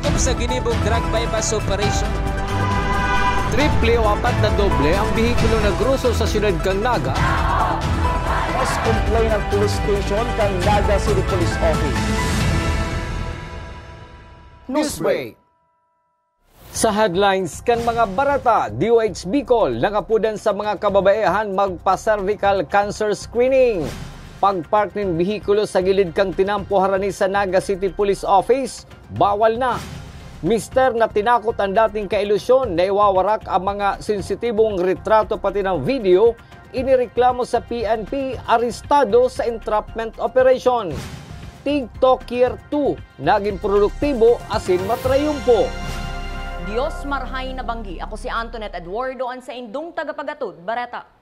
hukom sa ginibong drug bypass operation. Triple o 4 na doble ang bihikulo na gruso sa siyudad kang Naga. Mas complain ng police station kang Naga City Police Office. Newsbreak. Sa headlines kan mga barata, DOH Bicol nangapudan sa mga kababaihan magpa-cervical cancer screening. Pagpark ng bihikulo sa gilid kang tinampo harani sa Naga City Police Office, bawal na. Mister na tinakot ang dating kailusyon na iwawarak ang mga sensitibong retrato pati ng video, inireklamo sa PNP, arestado sa entrapment operation. TikTok Year 2, naging produktibo asin matrayumpo. Diyos marhay na banggi. Ako si Antoinette Eduardo an sa indong tagapagatod, Bareta.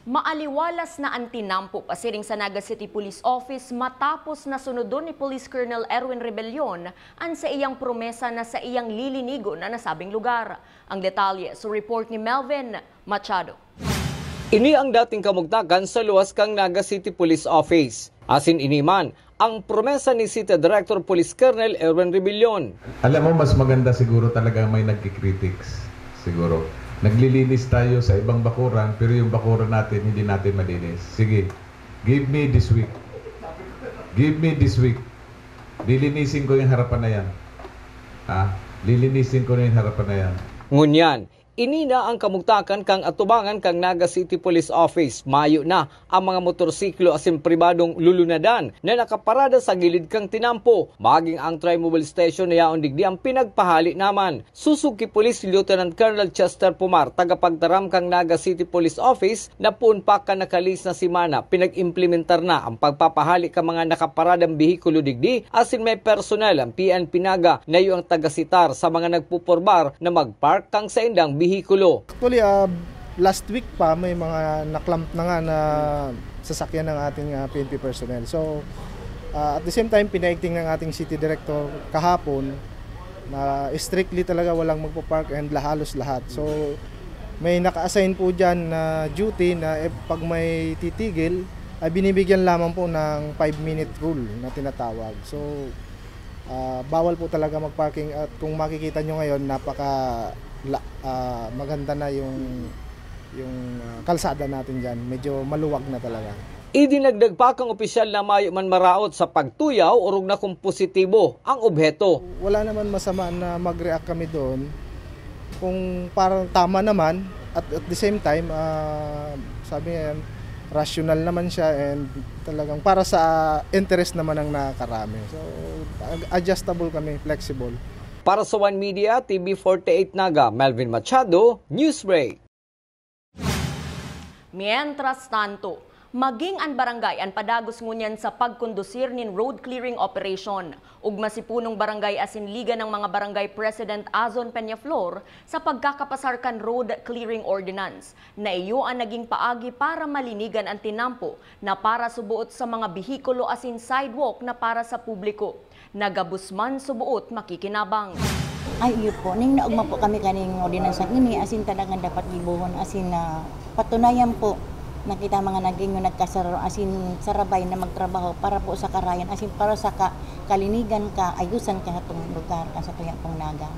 Maaliwalas na ang tinampo pasiring sa Naga City Police Office matapos na sunodon ni Police Colonel Erwin Rebellion ang sa iyang promesa na sa iyang lilinigo na nasabing lugar. Ang detalye sa report ni Melvin Machado. Ini ang dating kamugtakan sa luwas kang Naga City Police Office. Asin iniman ang promesa ni City Director Police Colonel Erwin Rebellion. Alam mo, mas maganda siguro talaga may nagkikritics. Siguro. Naglilinis tayo sa ibang bakuran, pero yung bakuran natin, hindi natin malinis. Sige, give me this week. Give me this week. Lilinisin ko yung harapan na yan. Lilinisin ko na yung harapan na yan. Ngunyan, inina ang kamugtakan kang atubangan kang Naga City Police Office. Mayo na ang mga motorsiklo asin pribadong lulunadan na nakaparada sa gilid kang tinampo. Maging ang Tri-Mobile Station na yaon digdi ang pinagpahali naman. Susuki Police Lieutenant Colonel Chester Pumar, tagapagtaram kang Naga City Police Office, na puunpak ka nakalis na simana. Pinag-implementar na ang pagpapahali ka mga nakaparadang bihikulo digdi asin may personel ang PNP Naga na yung tagasitar sa mga nagpupurbar na magpark kang sa indang bihikulo. Actually, last week pa may mga naklamp na nga na sasakyan ng ating PNP personnel. So, at the same time, pinaigting ng ating City Director kahapon na strictly talaga walang magpo-park and halos lahat. So, may naka-assign po dyan na duty na pag may titigil, ay binibigyan lamang po ng 5-minute rule na tinatawag. So, bawal po talaga mag-parking at kung makikita nyo ngayon, maganda na yung kalsada natin dyan. Medyo maluwag na talaga. Idinagdag pa kang opisyal na mayo man maraot sa pagtuyaw urog na kung positibo ang obheto. Wala naman masama na mag-react kami doon kung parang tama naman at the same time sabi nga yan, rational naman siya and talagang para sa interest naman ng nakarami. So adjustable kami, flexible. Para sa One Media, TV48 Naga, Melvin Machado, Newsbreak. Mientras tanto, maging ang barangay ang padagos ngunyan sa pagkondusir nin road clearing operation. Ugma si punong barangay asin liga ng mga barangay President Azon Peñaflor sa pagkakapasarkan road clearing ordinance. Na iyo ang naging paagi para malinigan ang tinampo na para subuot sa mga bihikulo asin sidewalk na para sa publiko. Nagabusman subuot makikinabang. Ay iyo po, ning naugma po kami kaning ordinansang ini asin talagang dapat gibuhon asin na patunayan po nakita mga naging nagkasaro asin sarabay na magtrabaho para po sa karayan asin para sa kalinigan ka ayusan ka atong lugar sa tuyang pong Naga.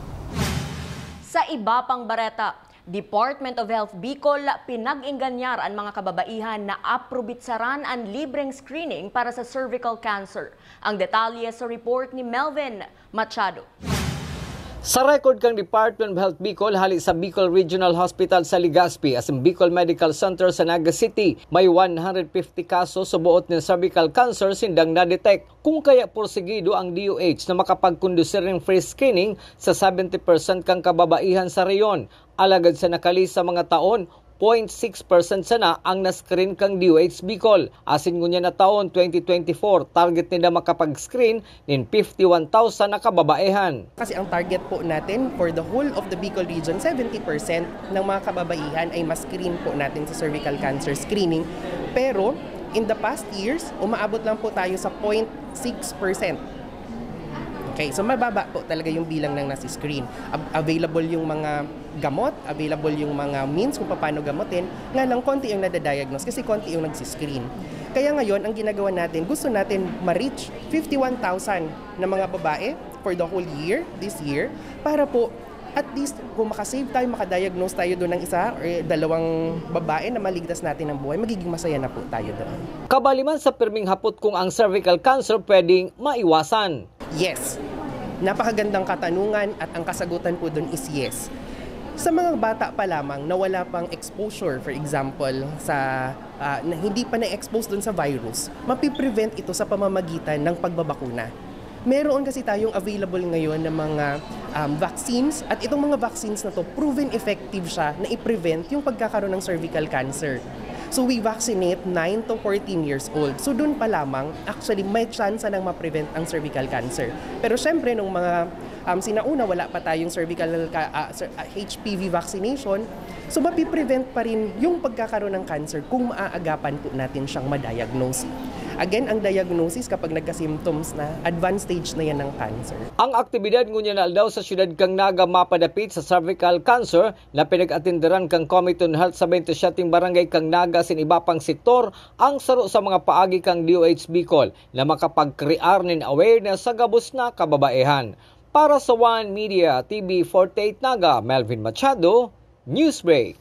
Sa iba pang bareta, Department of Health Bicol pinag-inganyar ang mga kababaihan na aprobitsaran ang libreng screening para sa cervical cancer. Ang detalye sa report ni Melvin Machado. Sa record kang Department of Health Bicol, hali sa Bicol Regional Hospital sa Legazpi as Bicol Medical Center sa Naga City, may 150 kaso sa buot ng cervical cancer sindang na-detect. Kung kaya porsigido ang DOH na makapagkondusir ng free screening sa 70% kang kababaihan sa reyon. Alagad sa nakali sa mga taon, 0.6% sana ang na-screen kang DOH Bicol. Asin ngunya na taon 2024, target nila makapag-screen nin 51,000 na kababaihan. Kasi ang target po natin for the whole of the Bicol region, 70% ng mga kababaihan ay mas-screen po natin sa cervical cancer screening. Pero in the past years, umaabot lang po tayo sa 0.6%. Okay, so mababa po talaga yung bilang ng nasi-screen. Available yung mga gamot, available yung mga means kung paano gamutin, nga lang konti yung nadadiagnose kasi konti yung nagsiscreen. Kaya ngayon, ang ginagawa natin, gusto natin ma-reach 51,000 na mga babae for the whole year, this year, para po at least kung makasave tayo, makadiagnose tayo doon ng isa or dalawang babae na maligtas natin ng buhay, magiging masaya na po tayo doon. Kabaliman sa pirming hapot kung ang cervical cancer pwedeng maiwasan. Yes. Napakagandang katanungan at ang kasagutan po doon is yes. Sa mga bata pa lamang na wala pang exposure, for example, sa na hindi pa na-expose doon sa virus, mapiprevent ito sa pamamagitan ng pagbabakuna. Meron kasi tayong available ngayon ng mga vaccines at itong mga vaccines na to proven effective siya na i-prevent yung pagkakaroon ng cervical cancer. So we vaccinate 9 to 14 years old. So doon pa lamang, actually may chance nang ma-prevent ang cervical cancer. Pero syempre nung mga sinauna wala pa tayong cervical HPV vaccination, so mapiprevent pa rin yung pagkakaroon ng cancer kung maaagapan po natin siyang ma-diagnose. Again, ang diagnosis kapag nagka-symptoms na, advanced stage na yan ng cancer. Ang aktibidad ngunya na daw sa syudad kang Naga mapadapit sa cervical cancer na pinag-atinderan kang Committee on Health sa 27 barangay kang Naga sin iba pang sektor ang saro sa mga paagi kang DOH Bicol na makapag-crear nin awareness sa gabos na kababaehan. Para sa One Media TV 48 Naga, Melvin Machado, Newsbreak.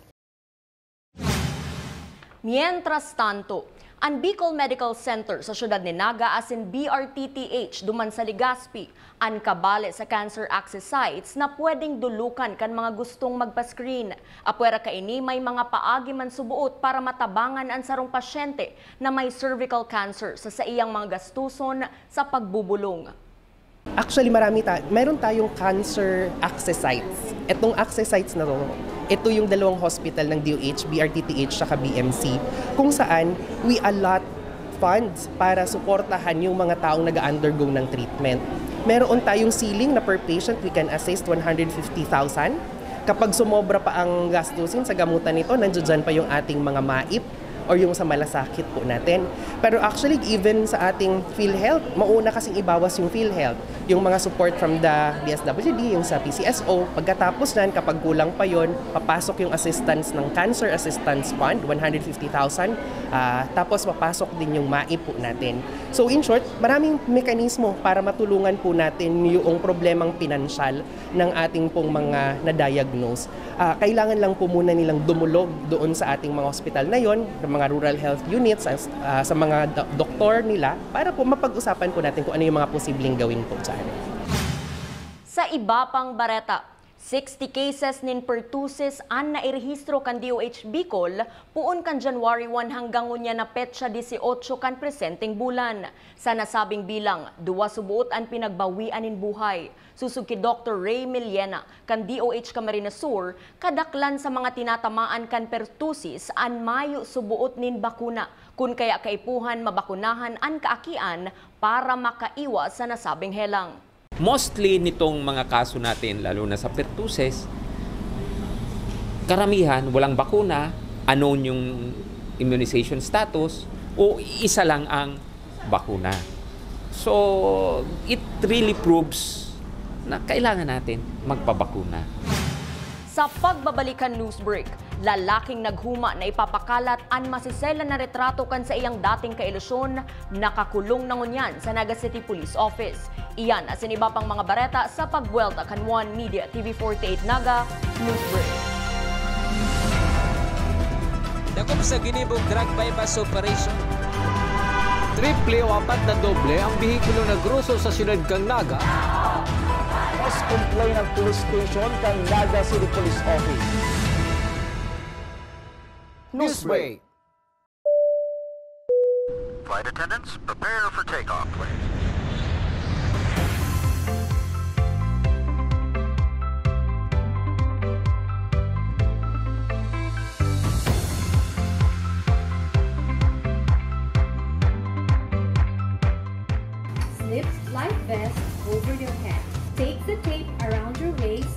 Mientras tanto, ang Bicol Medical Center sa syudad ni Naga asin BRTTH duman sa Legazpi ang kabale sa cancer access sites na pwedeng dulukan kan mga gustong magpa-screen. Apwera kaini may mga paagi man subuot para matabangan ang sarong pasyente na may cervical cancer sa iyang mga gastuson sa pagbubulong. Actually, meron tayong cancer access sites. Itong access sites na to, ito yung dalawang hospital ng DOH, BRTTH, saka BMC, kung saan we allot funds para suportahan yung mga taong nag-undergo ng treatment. Meron tayong ceiling na per patient we can assist 150,000. Kapag sumobra pa ang gastusin sa gamutan nito, nandiyan pa yung ating mga MAIP or yung sa malasakit po natin. Pero actually, even sa ating PhilHealth, mauna kasing ibawas yung PhilHealth. Yung mga support from the DSWD, yung sa PCSO, pagkatapos nan, kapag kulang pa yon, papasok yung assistance ng Cancer Assistance Fund, 150,000, tapos papasok din yung MAIP po natin. So in short, maraming mekanismo para matulungan po natin yung problemang pinansyal ng ating pong mga na-diagnose. Kailangan lang po muna nilang dumulog doon sa ating mga hospital na yon, mga rural health units, sa mga doktor nila, para po mapag-usapan po natin kung ano yung mga posibleng gawin po dyan. Sa iba pang bareta, 60 cases nin pertussis an nairehistro kan DOH Bicol puon kan January 1 hanggang unya na petsa 18 kan presenteng bulan. Sa nasabing bilang, 2 subuot an pinagbawian nin buhay. Susug ki Dr. Ray Millena kan DOH Camarines Sur, kadaklan sa mga tinatamaan kan pertussis an mayo subuot nin bakuna. Kun kaya kaipuhan mabakunahan an kaakian para makaiwas sa nasabing helang. Mostly nitong mga kaso natin, lalo na sa pertussis, karamihan walang bakuna, unknown yung immunization status, o isa lang ang bakuna. So, it really proves na kailangan natin magpabakuna. Sa pagbabalikan news break, lalaking naghuma na ipapakalat ang masisela na retrato kan sa iyang dating kailusyon, nakakulong na ngunyan sa Naga City Police Office. Iyan asin iba pang mga bareta sa pagbuelta kan One Media TV 48 Naga News Break. Dakop sa ginibong drug bypass operation. Triple o 4 na doble ang bihikulo na gruso sa syudad kang Naga. Mas complain ang police station kang Naga City Police Office. Newsbreak. Flight attendants, prepare for takeoff, please. Slip life vest over your head. Take the tape around your waist.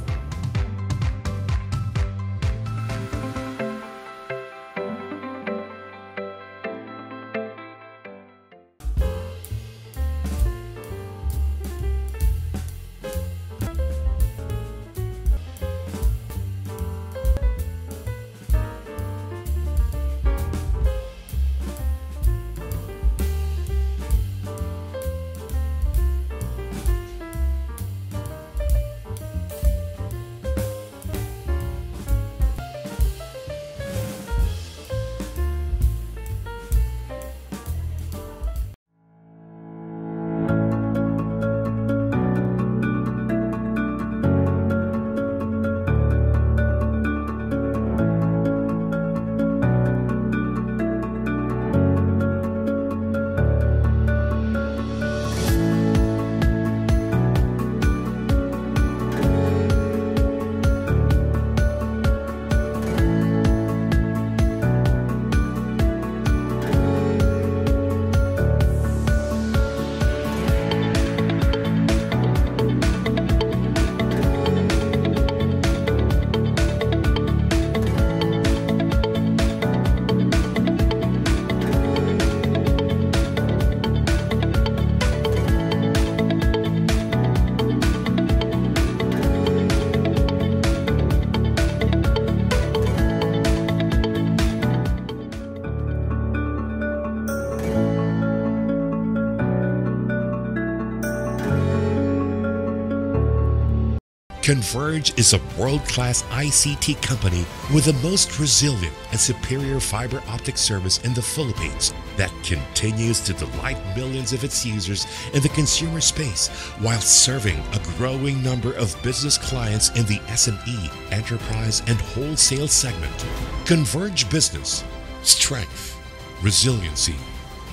Converge is a world-class ICT company with the most resilient and superior fiber optic service in the Philippines that continues to delight millions of its users in the consumer space while serving a growing number of business clients in the SME, enterprise, and wholesale segment. Converge Business. Strength, resiliency,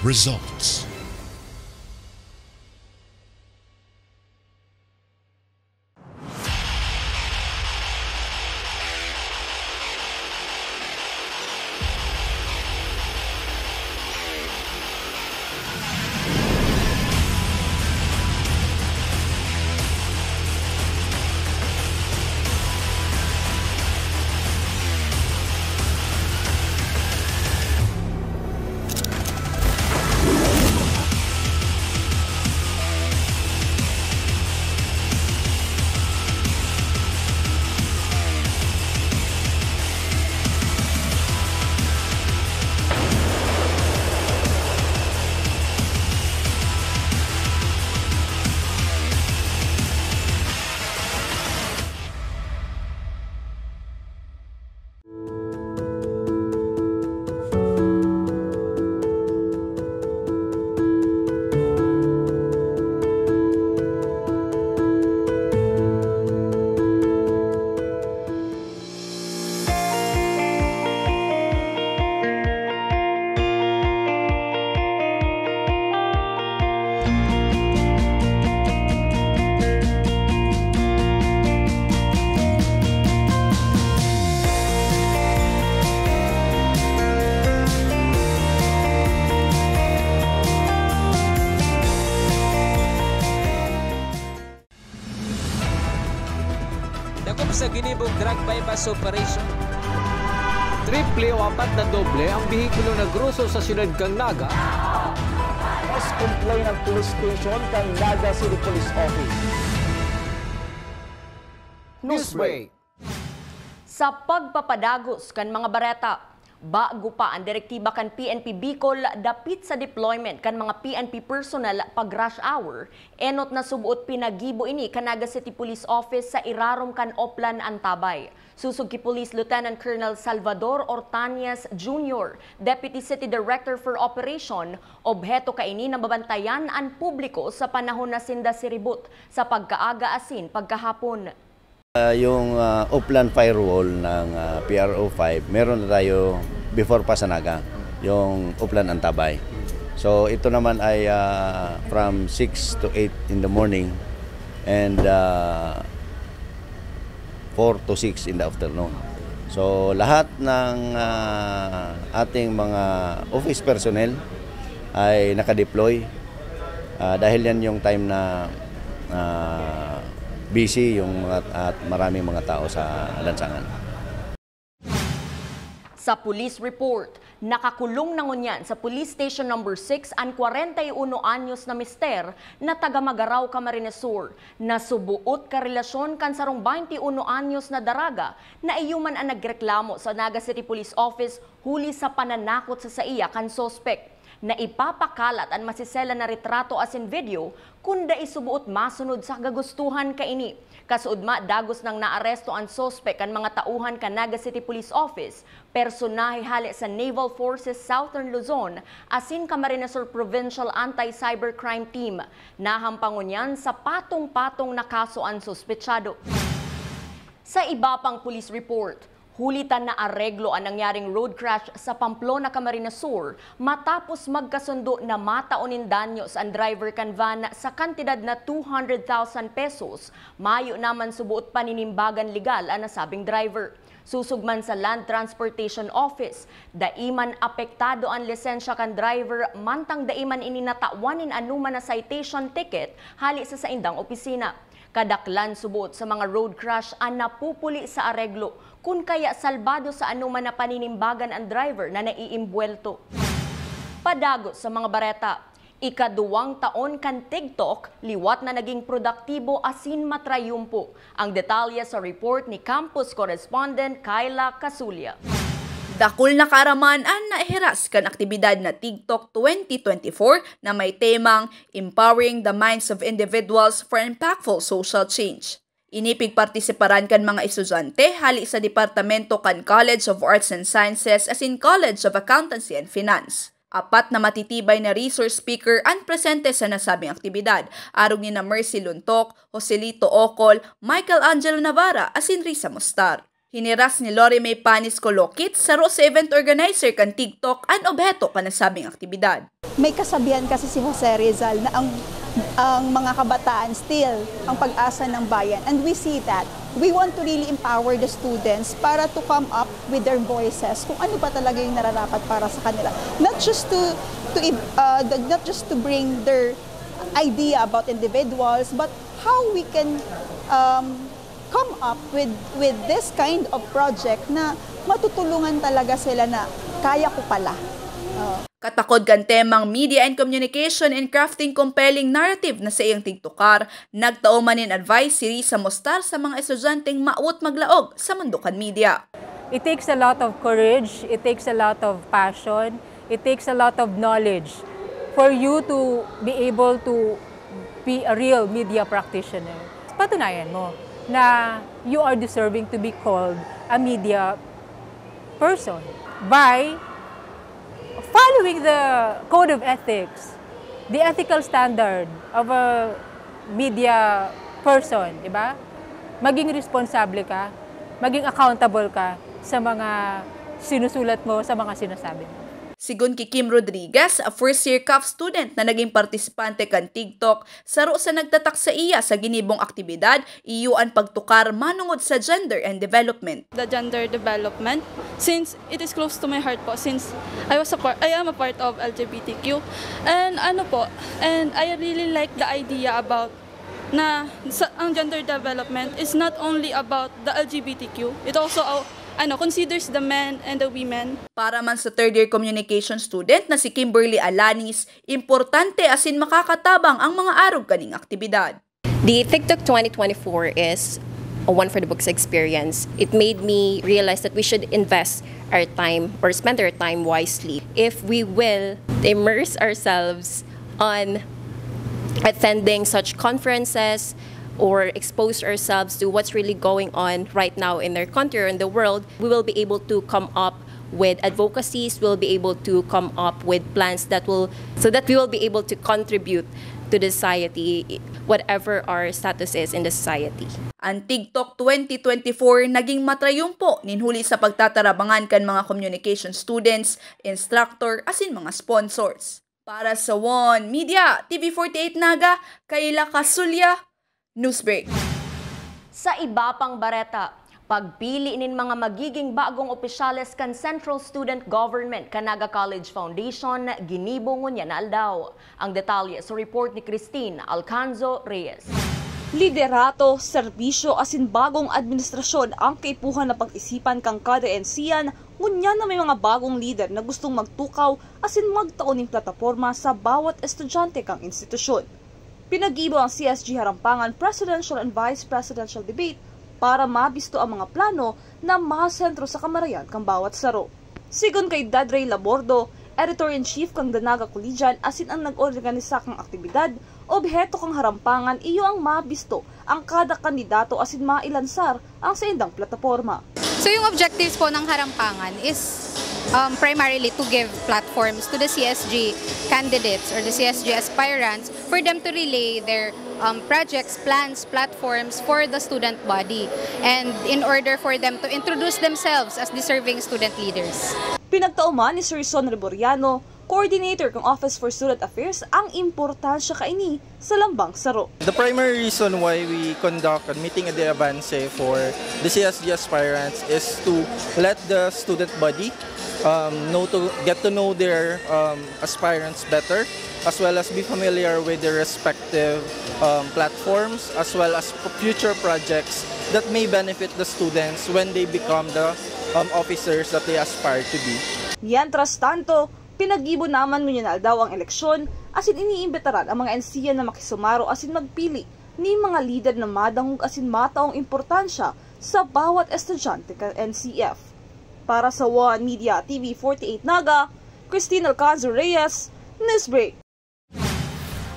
results. Sa ginibog drug bypass operation. Triple o 4 na doble ang bihikulo na gruso sa siyudad kang Naga. Mas complain ang police station kang Naga City Police Office. Newsbreak. Sa pagpapadagos kan mga bareta, bago pa ang direktiba kan PNP Bicol dapit sa deployment kan mga PNP personnel pag rush hour, enot na subuot pinagibo ini kan Naga City Police Office sa irarom kan Oplan Antabay. Susug ki Police Lieutenant Colonel Salvador Ortañez Jr., Deputy City Director for Operation, obheto kaini na mabantayan ang publiko sa panahon na sinda siribut sa pagkaaga asin pagkahapon. Yung Oplan firewall ng PRO 5, meron na tayo before pa sa Naga, yung Oplan Antabay. So ito naman ay from 6 to 8 in the morning and 4 to 6 in the afternoon. So lahat ng ating mga office personnel ay nakadeploy dahil yan yung time na busy yung at maraming mga tao sa lansangan. Sa police report, nakakulong na ngunyan sa police station number 6 ang 41 anyos na mister na taga Magaraw, Camarines Sur na subuot ka relasyon kan sarong 21 anyos na daraga na iyuman ang nagreklamo sa Naga City Police Office huli sa pananakot sa iya kan sospek. na ipapakalat ang masisela na retrato as in video kunda isubuot masunod sa gagustuhan kaini. Kasuudma dagos nang naaresto ang sospek ang mga tauhan kan Naga City Police Office, personahe hali sa Naval Forces Southern Luzon, asin Camarines Sur Provincial Anti-Cybercrime Team. Nahampangon yan sa patong-patong na kaso ang sospechado. Sa iba pang police report, hulitan na areglo ang nangyaring road crash sa Pamplona, Camarines Sur matapos magkasundo na mataunin danyo sa driver kan van sa kantidad na 200,000 pesos. Mayo naman subuot paninimbagan legal ang nasabing driver. Susugman sa Land Transportation Office, daiman apektado ang lisensya kan driver mantang daiman ininatawanin anuman na citation ticket hali sa saindang opisina. Kadaklan subuot sa mga road crash ang napupuli sa areglo kung kaya salbado sa anuman na paninimbagan ang driver na naiimbwelto. Padagot sa mga bareta, ika-2 taon kan TikTok, liwat na naging produktibo asin matrayumpo. Ang detalye sa report ni campus correspondent Kayla Casulia. Dakul na kaaraman ang naihiras kan aktibidad na TikTok 2024 na may temang Empowering the Minds of Individuals for Impactful Social Change. Inipig partisiparan kan mga estudyante hali sa Departamento kan College of Arts and Sciences as in College of Accountancy and Finance. 4 na matitibay na resource speaker ang presente sa nasabing aktibidad, arog ni na Mercy Luntok, Joselito Ocol, Michael Angelo Navarra as in Risa Mustar. Hiniras ni Lori May Panis Colokit sa sa event organizer kan TikTok ang obheto kan nasabing aktibidad. May kasabihan kasi si Jose Rizal na ang mga kabataan still ang pag-asa ng bayan, and we see that. We want to really empower the students para to come up with their voices kung ano pa talaga yung nararapat para sa kanila. Not just to bring their idea about individuals, but how we can come up with this kind of project na matutulungan talaga sila na kaya ko pala. Katakod kan temang Media and Communication and Crafting Compelling Narrative na sa iyang TikTokar, nagtao manin advice si Risa Mustar sa mga estudyanteng maut maglaog sa mundo kan media. It takes a lot of courage, it takes a lot of passion, it takes a lot of knowledge for you to be able to be a real media practitioner. Patunayan mo na you are deserving to be called a media person by following the code of ethics, the ethical standard of a media person, di ba? Maging responsable ka, maging accountable ka sa mga sinusulat mo, sa mga sinasabi mo. Sigun kay Kim Rodriguez, a first-year CAF student na naging partisipante kan TikTok, saro sa nagtatak sa iya sa ginibong aktibidad, iyuan pagtukar manungod sa gender and development. The gender development, since it is close to my heart po, since I am a part of LGBTQ, and and I really like the idea about na ang gender development is not only about the LGBTQ, it also considers the men and the women. Para man sa third-year communication student na si Kimberly Alanis, importante asin makakatabang ang mga arog kaning aktibidad. The TikTok 2024 is a one for the books experience. It made me realize that we should invest our time or spend our time wisely if we will immerse ourselves on attending such conferences or expose ourselves to what's really going on right now in our country or in the world. We will be able to come up with advocacies, we'll be able to come up with plans so that we will be able to contribute to the society, whatever our status is in the society. Ang TikTok 2024 naging matrayumpo ninhuli sa pagtatarabangan kan mga communication students, instructor, asin mga sponsors. Para sa One Media, TV48 Naga, Kayla Casulia, Newsbreak. Sa iba pang bareta, pagpili nin mga magiging bagong opisyales kan Central Student Government Naga College Foundation, ginibong niya na aldaw. Ang detalye sa report ni Christine Alcanzo Reyes. Liderato, serbisyo asin bagong administrasyon ang kaipuhan na pag-isipan kang KDNC-an, ngunya na may mga bagong leader na gustong magtukaw asin magtauning plataporma sa bawat estudyante kang institusyon. Pinag-ibo ang CSG Harampangan Presidential and Vice Presidential Debate para mabisto ang mga plano na mahasentro sa kamarayan kang bawat saro. Sigon kay Dadray Labordo, Editor-in-Chief kang Danaga Collegian asin ang nag-organisa kang aktibidad, obheto kang harampangan iyo ang mabisto ang kada kandidato asin mailansar ang sa indang plataporma. So yung objectives po ng harampangan is primarily to give platforms to the CSG candidates or the CSG aspirants for them to relay their projects, plans, platforms for the student body and in order for them to introduce themselves as deserving student leaders. Pinagtauman ni Sir Son Reboriano, Coordinator ng Office for Student Affairs, ang importansya kaini sa Lambang Saro. The primary reason why we conduct a meeting at the Avance for the CSG aspirants is to let the student body get to know their aspirants better, as well as be familiar with their respective platforms, as well as future projects that may benefit the students when they become the officers that they aspire to be. Mientras tanto, pinag-ibo naman ngunyan daw ang eleksyon asin iniimbitaran ang mga NCIA na makisumaro asin magpili ni mga lider na madangog asin mataong importansya sa bawat estudyante ka NCF. Para sa One Media TV 48 Naga, Christine Alcanzo Reyes, Newsbreak.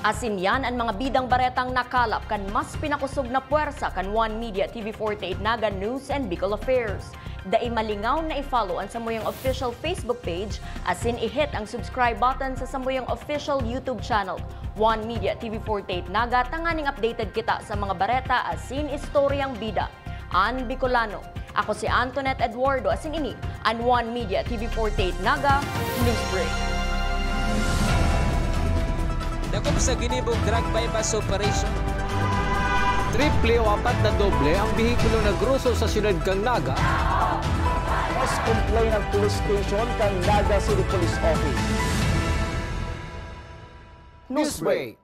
Asin yan ang mga bidang baretang nakalap kan mas pinakusog na puwersa kan One Media TV 48 Naga News and Bicol Affairs. Dai malingaw na i-follow ang Samuyang official Facebook page asin i-hit ang subscribe button sa Samuyang official YouTube channel. One Media TV 48 Naga, tanganing updated kita sa mga bareta asin istoryang bida. An Bicolano. Ako si Antoinette Eduardo asin ini ang One Media TV 48 Naga Newsbreak. Dakop sa ginibong drug bypass operation. Triple o 4 na doble ang bihikulo na gruso sa siyudad kang Naga. Mas complain ang police station kang Naga City Police Office. Newsbreak.